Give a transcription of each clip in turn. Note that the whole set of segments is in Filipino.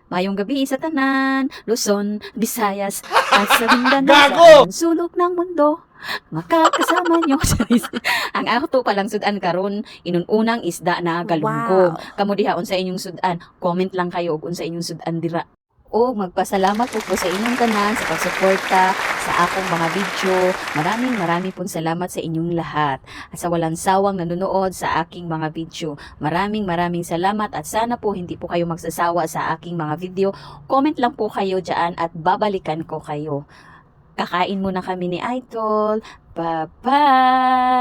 Mayong gabi sa tanan, Luzon, Visayas, at sa Mindanao, Gago! sa sulok ng mundo. Makakasama nyo. Ang ako to palang sudan karon inununang isda na galunggong. Wow. Kamo diha unsa inyong sudan? Comment lang kayo og unsa inyong sudan dira. O magpasalamat po sa inyong tanan sa pagsuporta sa akong mga video. Maraming pong salamat sa inyong lahat at sa walang sawang nanonood sa aking mga video. Maraming salamat at sana po hindi po kayo magsasawa sa aking mga video. Comment lang po kayo dyan at babalikan ko kayo. Kakain muna kami ni Idol. Bye-bye!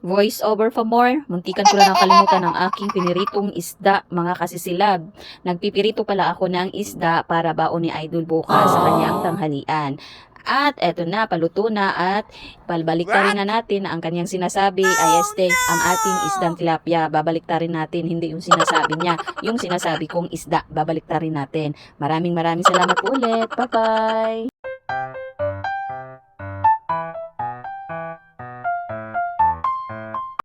Voice over for more. Muntikan ko lang nakalimutan ang aking piniritong isda, mga kasisilab. Nagpipirito pala ako ng isda para baon ni Idol bukas sa kanyang tanghalian. At eto na, paluto na at balbaliktarin na natin ang kanyang sinasabi. Ay ang ating isdang tilapia. Babaliktarin natin, hindi yung sinasabi niya. Yung sinasabi kong isda, babaliktarin natin. Maraming salamat po ulit. Bye-bye!